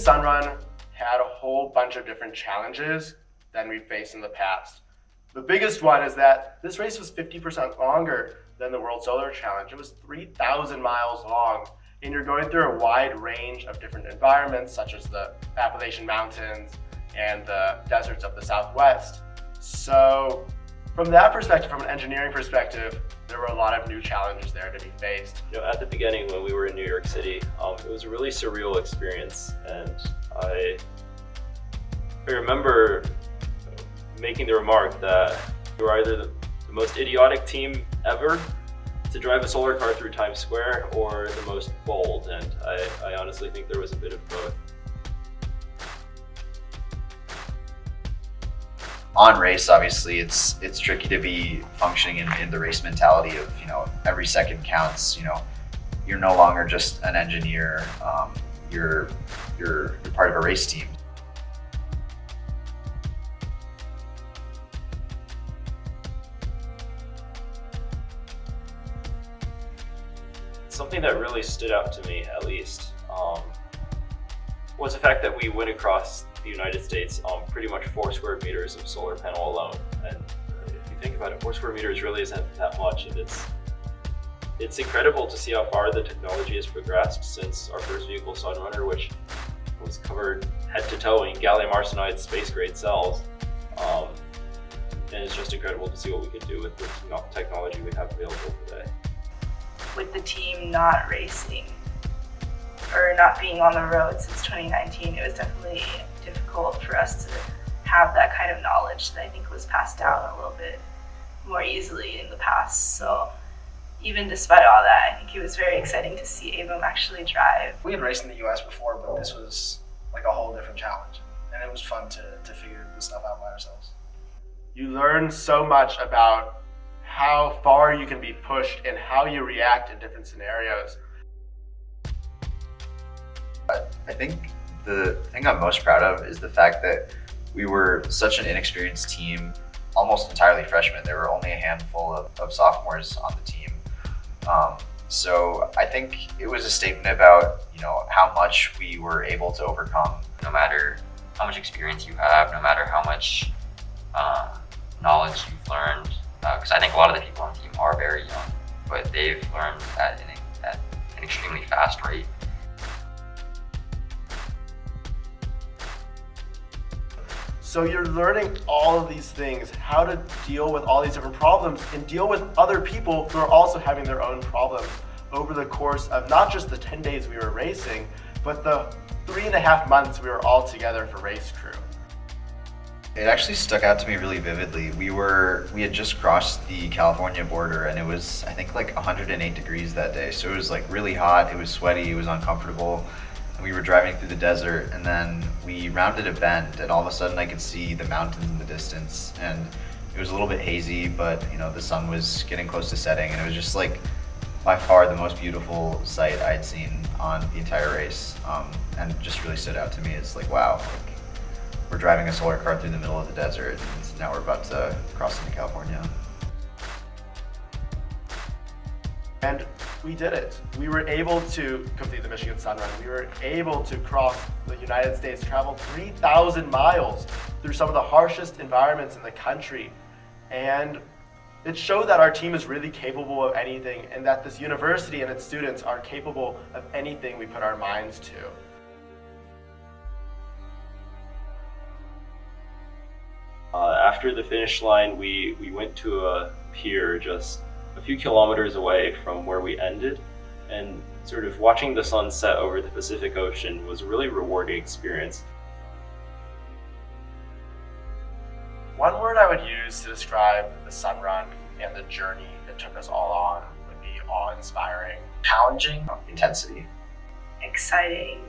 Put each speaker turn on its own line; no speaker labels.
Sun Run had a whole bunch of different challenges than we've faced in the past. The biggest one is that this race was 50% longer than the World Solar Challenge. It was 3,000 miles long, and you're going through a wide range of different environments, such as the Appalachian Mountains and the deserts of the Southwest. So from that perspective, from an engineering perspective, there were a lot of new challenges there to be faced.
At the beginning when we were in New York City, it was a really surreal experience, and I remember making the remark that we were either the most idiotic team ever to drive a solar car through Times Square or the most bold, and I honestly think there was a bit of both.
On race, obviously, it's tricky to be functioning in the race mentality of, every second counts. You're no longer just an engineer. You're part of a race team.
Something that really stood out to me, at least, was the fact that we went across the United States on pretty much 4 square meters of solar panel alone. And if you think about it, 4 square meters really isn't that much, and it's incredible to see how far the technology has progressed since our first vehicle, Sunrunner, which was covered head to toe in gallium arsenide space-grade cells. And it's just incredible to see what we could do with the technology we have available today.
With the team not racing or not being on the road since 2019, it was definitely difficult for us to have that kind of knowledge that I think was passed down a little bit more easily in the past. So even despite all that, I think it was very exciting to see Abram actually drive.
We had raced in the US before, but this was like a whole different challenge. And it was fun to figure this stuff out by ourselves.
You learn so much about how far you can be pushed and how you react in different scenarios.
I think the thing I'm most proud of is the fact that we were such an inexperienced team, almost entirely freshmen. There were only a handful of sophomores on the team. So I think it was a statement about, how much we were able to overcome.
No matter how much experience you have, no matter how much knowledge you've learned, because I think a lot of the people on the team are very young, but they've learned at an extremely fast rate.
So you're learning all of these things, how to deal with all these different problems and deal with other people who are also having their own problems over the course of not just the 10 days we were racing, but the 3.5 months we were all together for race crew.
It actually stuck out to me really vividly. We had just crossed the California border, and it was, I think, like 108 degrees that day. So it was like really hot, it was sweaty, it was uncomfortable. And we were driving through the desert, and then we rounded a bend, and all of a sudden I could see the mountains in the distance. And it was a little bit hazy, but the sun was getting close to setting, and it was just like by far the most beautiful sight I'd seen on the entire race. And just really stood out to me. It's like, wow. We're driving a solar car through the middle of the desert, and now we're about to cross into California.
And we did it. We were able to complete the Michigan Sun Run. We were able to cross the United States, travel 3,000 miles through some of the harshest environments in the country. And it showed that our team is really capable of anything, and that this university and its students are capable of anything we put our minds to.
After the finish line, we went to a pier just a few kilometers away from where we ended, and sort of watching the sun set over the Pacific Ocean was a really rewarding experience.
One word I would use to describe the Sun Run and the journey it took us all on would be awe-inspiring.
Challenging, intensity.
Exciting.